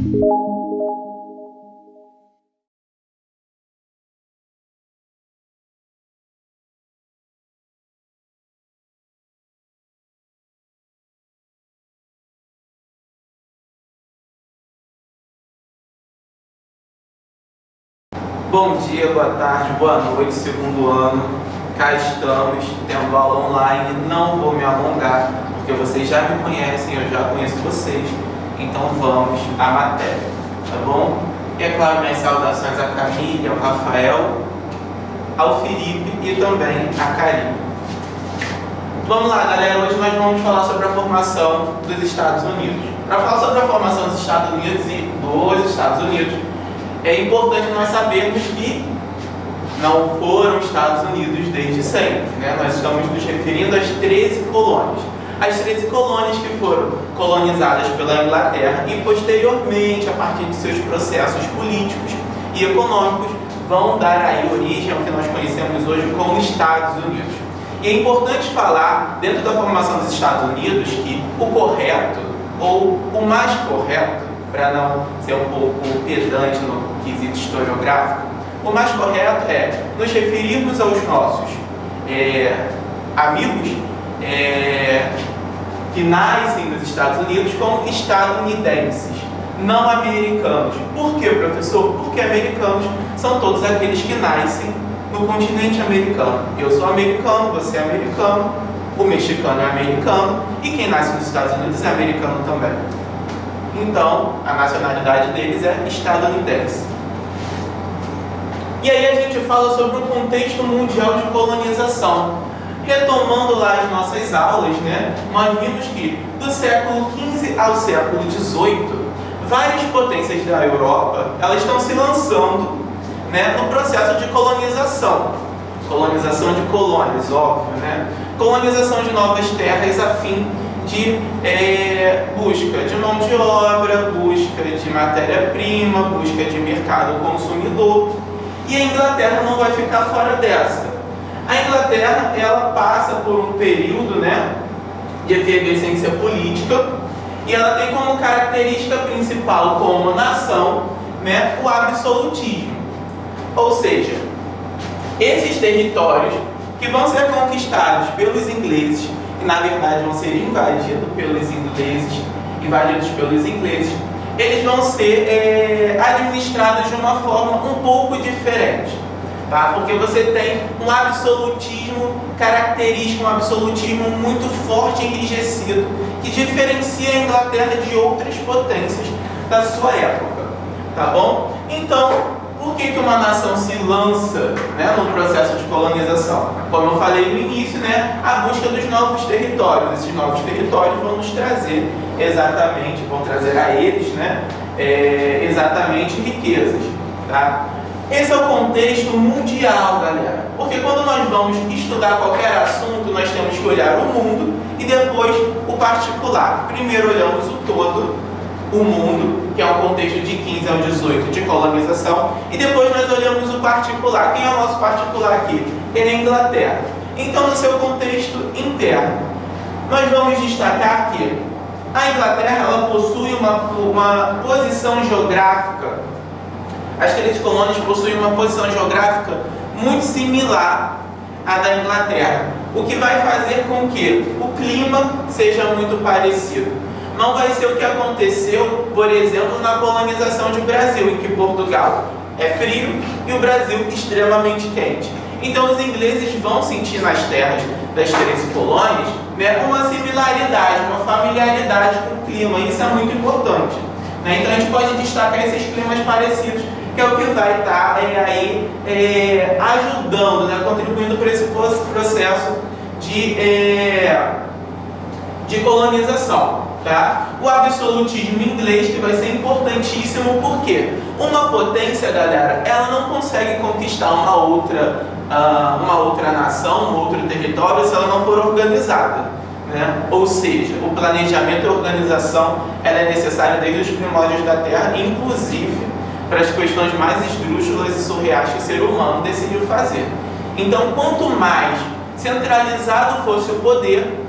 Bom dia, boa tarde, boa noite, segundo ano. Cá estamos, tendo aula online. Não vou me alongar, porque vocês já me conhecem, eu já conheço vocês. Então vamos à matéria, tá bom? E é claro, minhas saudações à Camille, ao Rafael, ao Felipe e também à Karine. Vamos lá, galera, hoje nós vamos falar sobre a formação dos Estados Unidos. Para falar sobre a formação dos Estados Unidos, é importante nós sabermos que não foram Estados Unidos desde sempre, né? Nós estamos nos referindo às 13 colônias. As 13 colônias que foram colonizadas pela Inglaterra e posteriormente, a partir de seus processos políticos e econômicos, vão dar aí origem ao que nós conhecemos hoje como Estados Unidos. E é importante falar, dentro da formação dos Estados Unidos, que o correto, ou o mais correto, para não ser um pouco pedante no quesito historiográfico, o mais correto é nos referirmos aos nossos amigos que nascem nos Estados Unidos como estadunidenses, não americanos. Por quê, professor? Porque americanos são todos aqueles que nascem no continente americano. Eu sou americano, você é americano, o mexicano é americano e quem nasce nos Estados Unidos é americano também. Então, a nacionalidade deles é estadunidense. E aí a gente fala sobre um contexto mundial de colonização. Retomando lá as nossas aulas, né, nós vimos que do século XV ao século XVIII, várias potências da Europa elas estão se lançando, né, no processo de colonização. Colonização de colônias, óbvio, né? Colonização de novas terras a fim de busca de mão de obra, busca de matéria-prima, busca de mercado consumidor. E a Inglaterra não vai ficar fora dessa. A Inglaterra ela passa por um período, né, de efervescência política e ela tem como característica principal como nação, né, o absolutismo. Ou seja, esses territórios que vão ser conquistados pelos ingleses, que na verdade vão ser invadidos pelos ingleses, eles vão ser administrados de uma forma um pouco diferente, tá? Porque você tem um absolutismo característico, um absolutismo muito forte e enrijecido, que diferencia a Inglaterra de outras potências da sua época, tá bom? Então, por que uma nação se lança, né, no processo de colonização? Como eu falei no início, né, a busca dos novos territórios. Esses novos territórios vão nos trazer exatamente, vão trazer a eles, né, exatamente riquezas, tá? Esse é o contexto mundial, galera. Porque quando nós vamos estudar qualquer assunto, nós temos que olhar o mundo e depois o particular. Primeiro olhamos o todo, o mundo, que é um contexto de 15 ao 18 de colonização, e depois nós olhamos o particular. Quem é o nosso particular aqui? Ele é a Inglaterra. Então, no seu contexto interno, nós vamos destacar que a Inglaterra ela possui uma posição geográfica, as 13 colônias possuem uma posição geográfica muito similar à da Inglaterra, o que vai fazer com que o clima seja muito parecido. Não vai ser o que aconteceu, por exemplo, na colonização do Brasil, em que Portugal é frio e o Brasil extremamente quente. Então os ingleses vão sentir nas terras das 13 colônias, né, uma similaridade, uma familiaridade com o clima. Isso é muito importante, né? Então a gente pode destacar esses climas parecidos, que é o que vai estar ajudando, né, contribuindo para esse processo de colonização. Tá? O absolutismo inglês, que vai ser importantíssimo, porque uma potência, galera, ela não consegue conquistar uma outra nação, um outro território, se ela não for organizada, né? Ou seja, o planejamento e a organização ela é necessária desde os primórdios da Terra, inclusive para as questões mais esdrúxulas e surreais que o ser humano decidiu fazer. Então, quanto mais centralizado fosse o poder,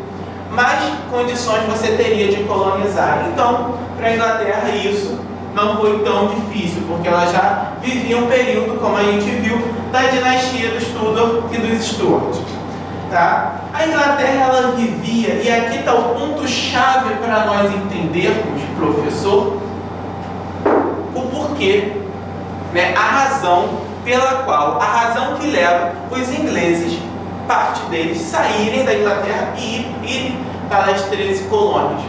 mais condições você teria de colonizar. Então, para a Inglaterra isso não foi tão difícil, porque ela já vivia um período, como a gente viu, da dinastia dos Tudor e dos Stuart. Tá? A Inglaterra ela vivia, e aqui está o ponto-chave para nós entendermos, professor, o porquê, né? A razão pela qual, a razão que leva os ingleses, parte deles, saírem da Inglaterra e irem para as 13 colônias.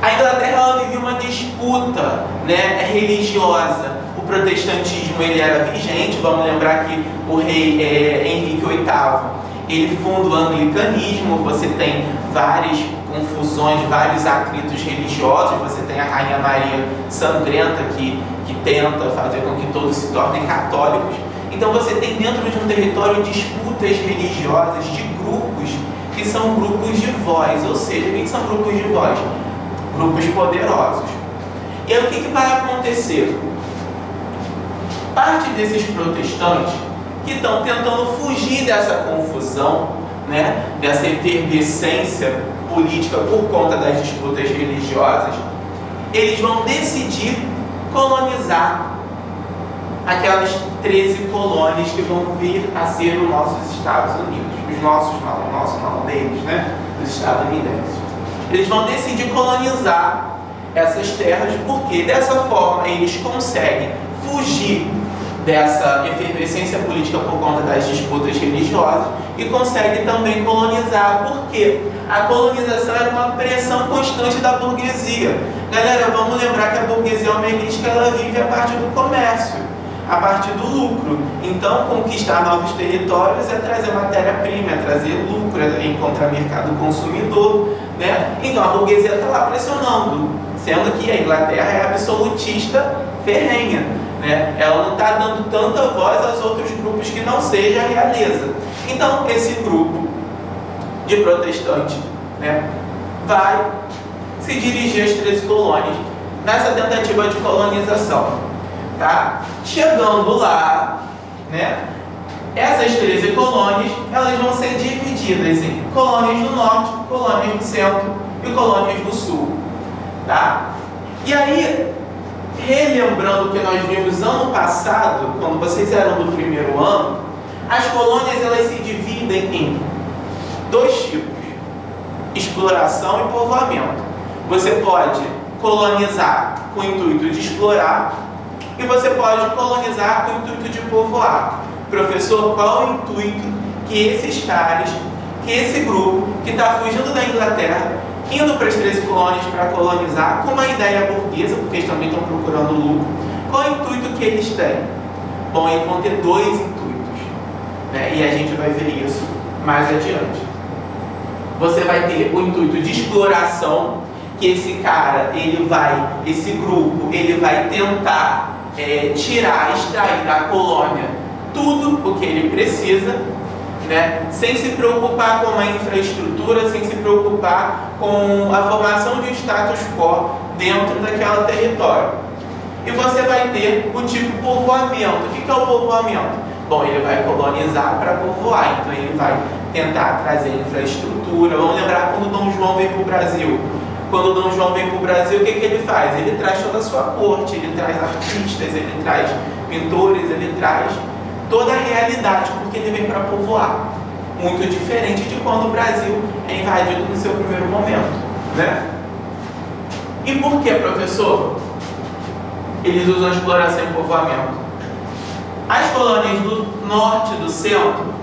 A Inglaterra ela vivia uma disputa, né, religiosa. O protestantismo ele era vigente. Vamos lembrar que o rei Henrique VIII ele funda o anglicanismo. Você tem várias confusões, vários atritos religiosos. Você tem a Rainha Maria Sangrenta que tenta fazer com que todos se tornem católicos. Então você tem dentro de um território disputas religiosas de grupos que são grupos de voz. Ou seja, o que são grupos de voz? Grupos poderosos. E aí o que vai acontecer? Parte desses protestantes que estão tentando fugir dessa confusão, né, dessa efervescência política por conta das disputas religiosas, eles vão decidir colonizar aquelas 13 colônias que vão vir a ser os nossos Estados Unidos. Os nossos não, o nosso não, deles, né? Dos estadunidenses. Eles vão decidir colonizar essas terras porque dessa forma eles conseguem fugir dessa efervescência política por conta das disputas religiosas e conseguem também colonizar, porque a colonização era uma pressão constante da burguesia. Galera, vamos lembrar que a burguesia é uma elite que ela vive a partir do comércio, a partir do lucro. Então, conquistar novos territórios é trazer matéria-prima, é trazer lucro, é encontrar mercado consumidor, né? Então, a burguesia está lá pressionando, sendo que a Inglaterra é absolutista ferrenha, né? Ela não está dando tanta voz aos outros grupos que não seja a realeza. Então, esse grupo de protestantes, né, vai se dirigir às 13 colônias nessa tentativa de colonização. Tá? Chegando lá, né, essas 13 colônias elas vão ser divididas em colônias do norte, colônias do centro e colônias do sul. Tá? E aí, relembrando o que nós vimos ano passado, quando vocês eram do primeiro ano, as colônias elas se dividem em dois tipos: exploração e povoamento. Você pode colonizar com o intuito de explorar e você pode colonizar com o intuito de povoar. Professor, qual é o intuito que esses caras, que esse grupo que está fugindo da Inglaterra, indo para as 13 colônias para colonizar, com uma ideia burguesa, porque eles também estão procurando lucro, qual é o intuito que eles têm? Bom, eles vão ter dois intuitos, né? E a gente vai ver isso mais adiante. Você vai ter o intuito de exploração, que esse cara, esse grupo, ele vai tentar extrair da colônia tudo o que ele precisa, né? Sem se preocupar com a infraestrutura, sem se preocupar com a formação de um status quo dentro daquele território. E você vai ter o tipo povoamento. O que é o povoamento? Bom, ele vai colonizar para povoar, então ele vai tentar trazer infraestrutura. Vamos lembrar quando Dom João veio para o Brasil. Quando Dom João vem para o Brasil, o que ele faz? Ele traz toda a sua corte, ele traz artistas, ele traz pintores, ele traz toda a realidade, porque ele vem para povoar. Muito diferente de quando o Brasil é invadido no seu primeiro momento, né? E por que, professor, eles usam exploração e povoamento? As colônias do norte e do centro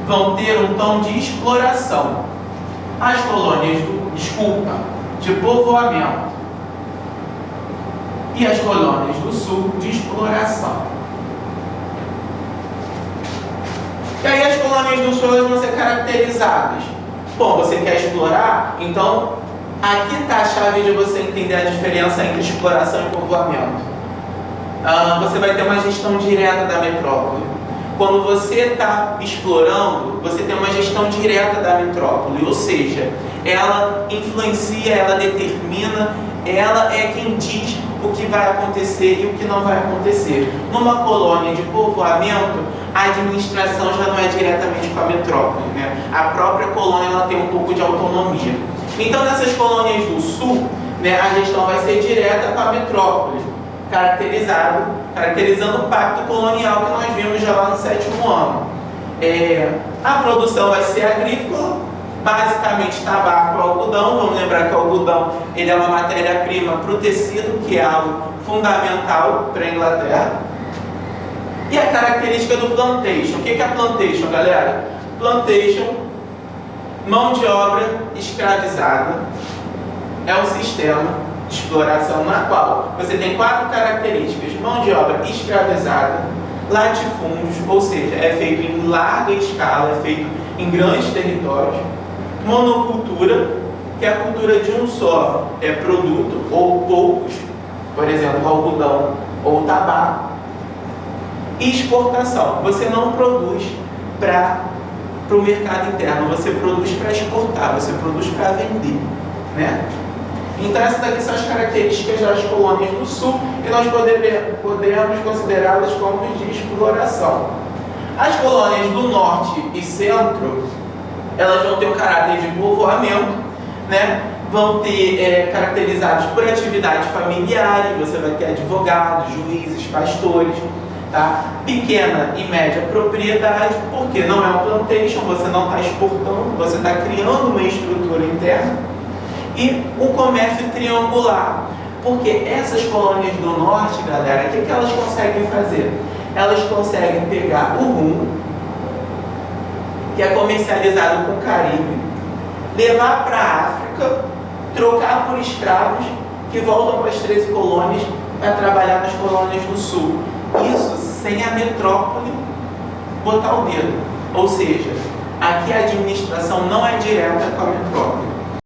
vão ter um tom de exploração. As colônias de povoamento e as colônias do sul de exploração. E aí as colônias do sul vão ser caracterizadas. Bom, você quer explorar? Então, aqui está a chave de você entender a diferença entre exploração e povoamento. Você vai ter uma gestão direta da metrópole. Quando você está explorando, você tem uma gestão direta da metrópole, ou seja, ela influencia, ela determina, ela é quem diz o que vai acontecer e o que não vai acontecer. Numa colônia de povoamento, a administração já não é diretamente com a metrópole, né? A própria colônia ela tem um pouco de autonomia. Então, nessas colônias do sul, né, a gestão vai ser direta com a metrópole, caracterizando o pacto colonial que nós vimos já lá no 7º ano. A produção vai ser agrícola, basicamente tabaco e algodão. Vamos lembrar que o algodão ele é uma matéria-prima para o tecido, que é algo fundamental para a Inglaterra. E a característica do plantation. O que é a plantation, galera? Plantation, mão de obra escravizada, é um sistema de exploração na qual você tem 4 características: mão de obra escravizada, latifúndios, ou seja, é feito em larga escala, é feito em grandes territórios, monocultura, que é a cultura de um só produto ou poucos, por exemplo, algodão ou tabaco, e exportação. Você não produz para o mercado interno, você produz para exportar, você produz para vender, né? Então essas daqui são as características das colônias do sul e nós podemos considerá-las como de exploração. As colônias do norte e centro, elas vão ter um caráter de povoamento, né? Vão ter caracterizados por atividades familiares, você vai ter advogados, juízes, pastores, tá? Pequena e média propriedade, porque não é um plantation, você não está exportando, você está criando uma estrutura interna. E o comércio triangular, porque essas colônias do norte, galera, o que elas conseguem fazer? Elas conseguem pegar o rum, que é comercializado com o Caribe, levar para a África, trocar por escravos que voltam para as 13 colônias para trabalhar nas colônias do sul. Isso sem a metrópole botar o dedo. Ou seja, aqui a administração não é direta com a metrópole.